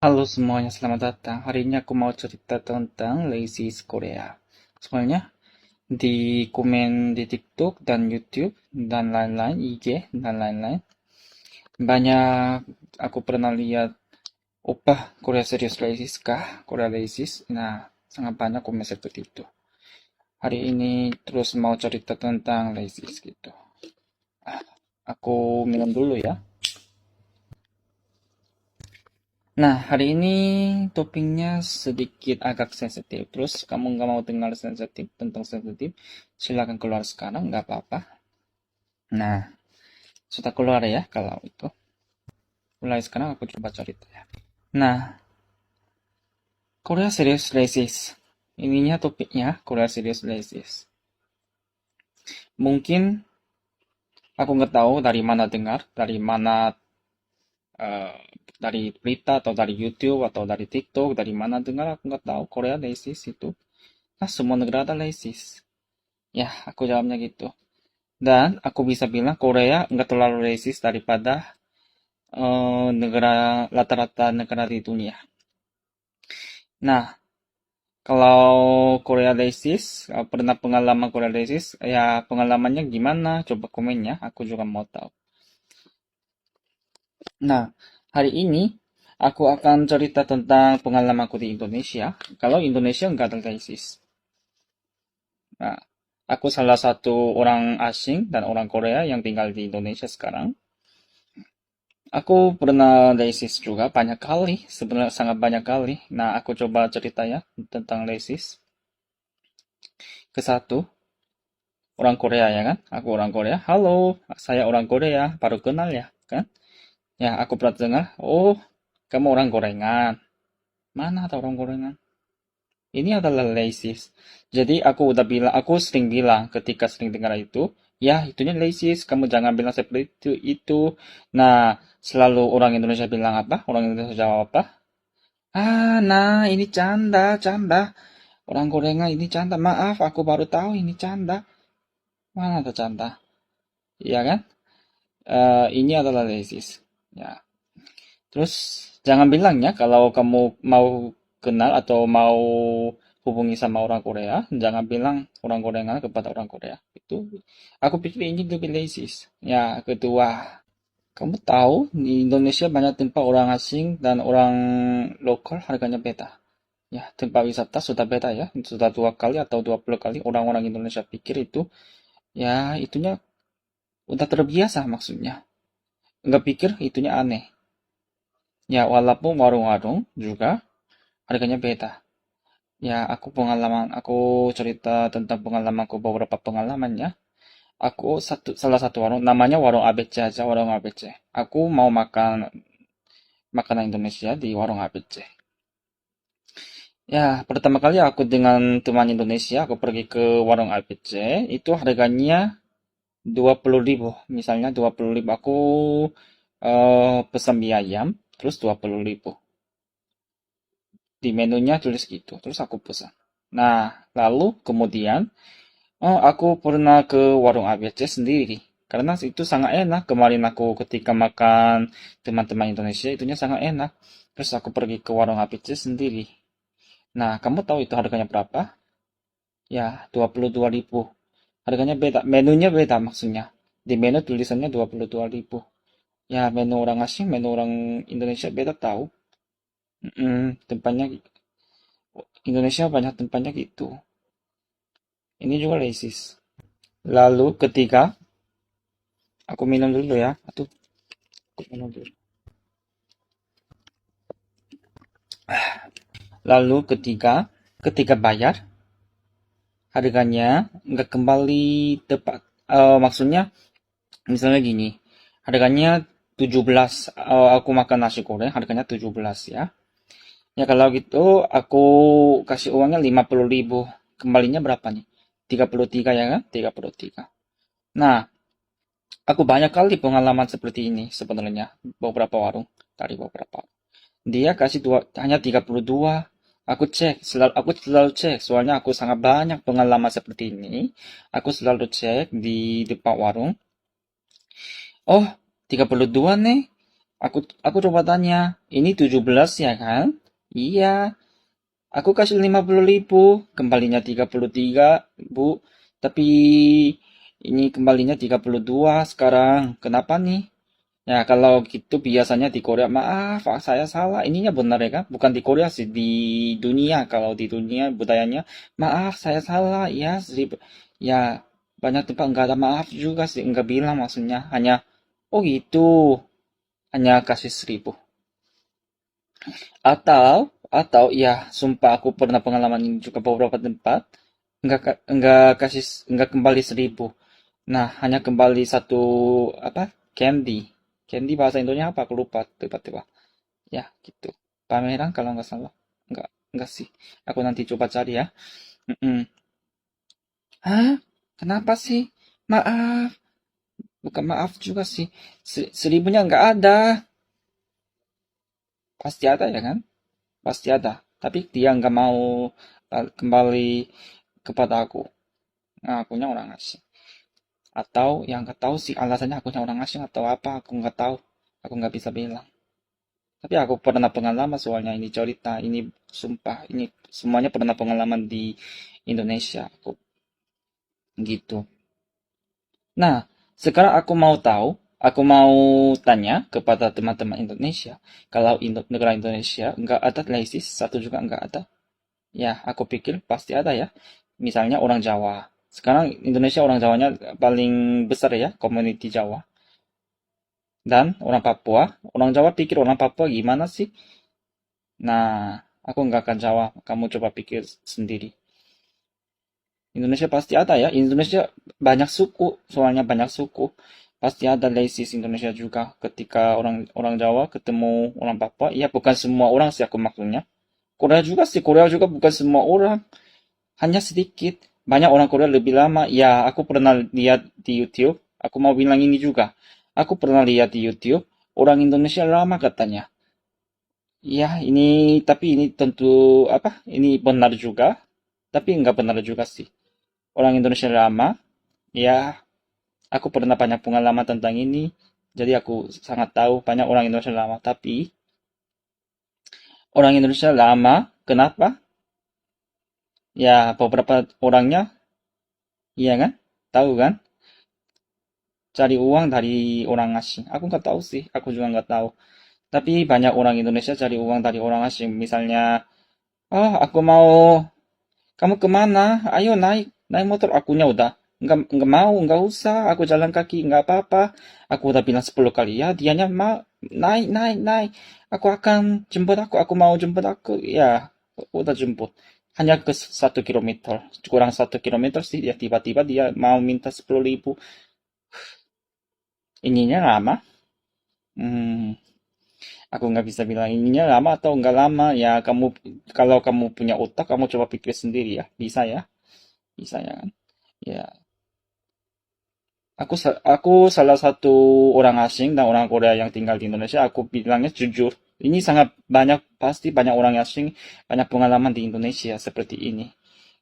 Halo semuanya, selamat datang. Hari ini aku mau cerita tentang Lazy's Korea. Soalnya di komen di TikTok dan YouTube dan lain-lain, IG dan lain-lain, banyak aku pernah lihat, opah Korea serius Lazy's kah? Korea Lazy's? Nah, sangat banyak komen seperti itu. Hari ini terus mau cerita tentang Lazy's gitu. Aku minum dulu ya. Nah, hari ini topiknya sedikit agak sensitif. Terus kamu nggak mau dengar sensitif tentang sensitif, silakan keluar sekarang, nggak apa-apa. Nah, sudah keluar ya kalau itu. Mulai sekarang aku coba cerita ya. Nah, Korea Serious Racist. Ininya topiknya Korea Serious Racist. Mungkin aku nggak tahu dari mana dengar, dari mana eh, dari berita atau dari YouTube atau dari TikTok, dari mana dengar aku nggak tahu Korea racist itu. Nah, semua negara ada racist. Ya, aku jawabnya gitu. Dan aku bisa bilang Korea nggak terlalu racist daripada negara rata-rata negara di dunia. Nah, kalau Korea racist, pernah pengalaman Korea racist, ya pengalamannya gimana? Coba komennya, aku juga mau tahu. Nah, hari ini aku akan cerita tentang pengalamanku di Indonesia. Kalau Indonesia nggak ada racist. Nah, aku salah satu orang asing dan orang Korea yang tinggal di Indonesia sekarang. Aku pernah lesis juga banyak kali, sebenarnya sangat banyak kali. Nah, aku coba cerita ya tentang lesis. Ke satu, orang Korea ya kan? Aku orang Korea. Halo, saya orang Korea. Baru kenal ya kan? Ya, aku pernah dengar. Oh, kamu orang Gorengan. Mana ada orang Gorengan? Ini adalah lesis. Jadi aku udah bilang, aku sering bilang ketika sering dengar itu, ya itunya lesis. Kamu jangan bilang seperti itu. Nah, selalu orang Indonesia bilang apa? Orang Indonesia jawab apa? Ah, nah, ini canda, canda. Orang gorengan ini canda. Maaf, aku baru tahu ini canda. Mana ada canda? Iya kan? Ini adalah lesis. Ya. Terus, jangan bilang ya, kalau kamu mau kenal atau mau hubungi sama orang Korea, jangan bilang orang gorengan kepada orang Korea. Itu, aku pikir ini lebih lesis. Ya, kedua, kamu tahu di Indonesia banyak tempat orang asing dan orang lokal harganya beda. Ya, tempat wisata sudah beda ya. Sudah 2 kali atau 20 kali orang-orang Indonesia pikir itu, ya itunya udah terbiasa maksudnya. Nggak pikir itunya aneh. Ya, walaupun warung-warung juga harganya beda. Ya, aku cerita tentang pengalamanku, beberapa pengalamannya. Aku salah satu warung, namanya warung ABC aja, warung ABC. Aku mau makan makanan Indonesia di warung ABC. Ya, pertama kali aku dengan teman Indonesia, aku pergi ke warung ABC, itu harganya 20.000. Misalnya 20.000, aku pesan mie ayam, terus 20.000. Di menunya tulis gitu, terus aku pesan. Nah, lalu kemudian aku pernah ke warung ABC sendiri. Karena itu sangat enak. Kemarin aku ketika makan teman-teman Indonesia, itunya sangat enak. Terus aku pergi ke warung ABC sendiri. Nah, kamu tahu itu harganya berapa? Ya, 22.000. Harganya beda, menunya beda maksudnya. Di menu tulisannya 22.000. Ya, menu orang asing, menu orang Indonesia beda tahu. Tempatnya Indonesia banyak tempatnya gitu. Ini juga lesis. Lalu ketiga, aku minum dulu ya. Aduh, aku minum dulu. Lalu ketiga bayar, harganya nggak kembali tepat. Maksudnya, misalnya gini, harganya 17, aku makan nasi goreng, harganya 17 ya. Ya kalau gitu aku kasih uangnya 50.000. Kembalinya berapa nih? 33 ya kan? 33. Nah, aku banyak kali pengalaman seperti ini sebenarnya. Beberapa warung. Dari beberapa. Dia kasih hanya 32. Aku selalu cek. Soalnya aku sangat banyak pengalaman seperti ini. Aku selalu cek di depan warung. Oh, 32 nih. Aku coba tanya, ini 17 ya kan? Iya, aku kasih 50.000, kembalinya 33, Bu. Tapi ini kembalinya 32 sekarang. Kenapa nih? Ya, kalau gitu biasanya di Korea, maaf, saya salah. Ininya benar ya kan? Bukan di Korea sih, di dunia. Kalau di dunia budayanya, maaf, saya salah. Ya, ya banyak tempat nggak ada maaf juga sih. Nggak bilang maksudnya. Hanya, oh gitu. Hanya kasih 1.000. Atau, ya, sumpah aku pernah pengalaman ini juga beberapa tempat. Nggak kembali 1.000. Nah, hanya kembali satu, apa, candy. Candy bahasa Indonesia apa? Aku lupa tiba-tiba. Ya, gitu. Pameran kalau nggak salah. Nggak sih. Aku nanti coba cari ya. Mm-mm. Hah? Kenapa sih? Maaf. Bukan maaf juga sih. 1.000-nya nggak ada. Pasti ada ya kan? Pasti ada. Tapi dia nggak mau kembali kepada aku. Nah, akunya orang asing. Atau yang nggak tahu sih alasannya akunya orang asing atau apa. Aku nggak tahu. Aku nggak bisa bilang. Tapi aku pernah pengalaman soalnya ini cerita. Ini sumpah. Ini semuanya pernah pengalaman di Indonesia. Aku gitu. Nah, sekarang aku mau tahu, aku mau tanya kepada teman-teman Indonesia, kalau negara Indonesia nggak ada lesis, satu juga nggak ada, ya aku pikir pasti ada ya. Misalnya orang Jawa. Sekarang Indonesia orang Jawanya paling besar ya, community Jawa. Dan orang Papua, orang Jawa pikir orang Papua gimana sih? Nah, aku nggak akan jawab, kamu coba pikir sendiri. Indonesia pasti ada ya. Indonesia banyak suku, soalnya banyak suku. Pasti ada lesis Indonesia juga. Ketika orang orang Jawa ketemu orang Papua, ya bukan semua orang sih aku maksudnya. Korea juga sih, Korea juga bukan semua orang, hanya sedikit. Banyak orang Korea lebih lama. Ya, aku pernah lihat di YouTube. Aku mau bilang ini juga. Aku pernah lihat di YouTube, orang Indonesia lama katanya. Ya, tapi ini tentu apa? Ini benar juga, tapi nggak benar juga sih. Orang Indonesia lama, ya, aku pernah banyak pengalaman tentang ini, jadi aku sangat tahu banyak orang Indonesia lama. Tapi orang Indonesia lama, kenapa? Ya, beberapa orangnya, iya kan? Tahu kan? Cari uang dari orang asing. Aku nggak tahu sih, aku juga nggak tahu. Tapi banyak orang Indonesia cari uang dari orang asing. Misalnya, oh aku mau, kamu kemana? Ayo naik, naik motor. Akunya udah, nggak mau, nggak usah. Aku jalan kaki, nggak apa-apa. Aku udah bilang 10 kali ya. Dianya mau naik, naik, naik. Aku akan jemput aku. Aku mau jemput aku. Ya, udah jemput. Hanya ke 1 kilometer, kurang 1 kilometer sih. Ya tiba-tiba dia mau minta 10.000. Ininya lama. Hmm, aku nggak bisa bilang ininya lama atau nggak lama. Ya kamu, kalau kamu punya otak, kamu coba pikir sendiri ya. Bisa ya, bisa ya kan? Ya. Aku salah satu orang asing dan orang Korea yang tinggal di Indonesia. Aku bilangnya jujur. Ini sangat banyak, pasti banyak orang asing, banyak pengalaman di Indonesia seperti ini.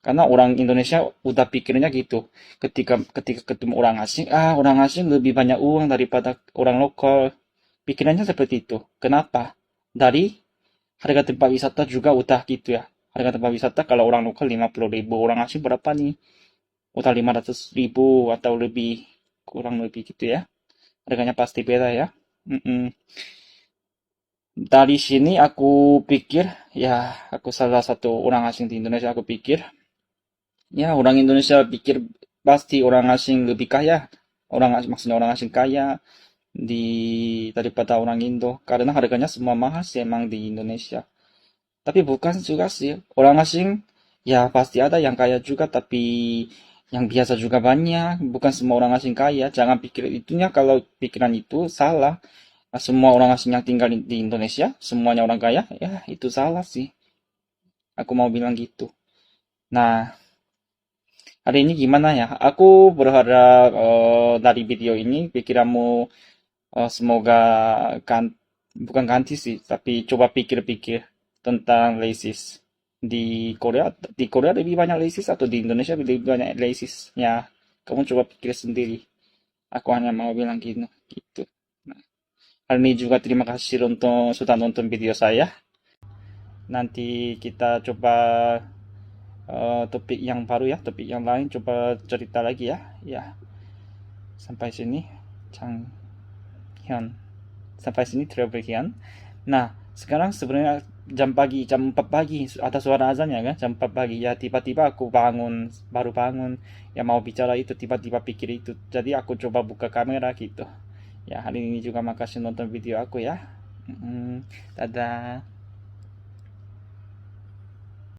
Karena orang Indonesia udah pikirnya gitu. Ketika ketika ketemu orang asing, orang asing lebih banyak uang daripada orang lokal. Pikirannya seperti itu. Kenapa? Dari harga tempat wisata juga udah gitu ya. Harga tempat wisata kalau orang lokal 50.000, orang asing berapa nih? Udah 500.000 atau lebih, kurang lebih gitu ya. Harganya pasti beda ya. Mm-mm. Dari sini aku pikir, ya aku salah satu orang asing di Indonesia, aku pikir, ya orang Indonesia pikir pasti orang asing lebih kaya. Maksudnya orang asing kaya daripada orang Indo. Karena harganya semua mahal sih emang di Indonesia. Tapi bukan juga sih. Orang asing ya pasti ada yang kaya juga, tapi yang biasa juga banyak. Bukan semua orang asing kaya. Jangan pikir itunya, kalau pikiran itu salah. Semua orang asing yang tinggal di Indonesia, semuanya orang kaya, ya itu salah sih. Aku mau bilang gitu. Nah, hari ini gimana ya? Aku berharap dari video ini pikiranmu semoga kan bukan ganti sih, tapi coba pikir-pikir tentang lesis di Korea. Di Korea lebih banyak lesis atau di Indonesia lebih banyak lesis? Ya, kamu coba pikir sendiri. Aku hanya mau bilang gitu. Gitu. Nah, Hari ini juga terima kasih untuk sudah nonton video saya. Nanti kita coba topik yang baru ya, topik yang lain, coba cerita lagi ya. Ya, sampai sini, Chang Hyun. Sampai sini Travel Hyun. Nah, sekarang sebenarnya jam 4 pagi, ada suara azan ya kan, jam 4 pagi. Ya, tiba-tiba aku bangun, baru bangun, ya mau bicara itu, tiba-tiba pikir itu. Jadi aku coba buka kamera gitu. Ya, hari ini juga makasih nonton video aku ya. Dadah.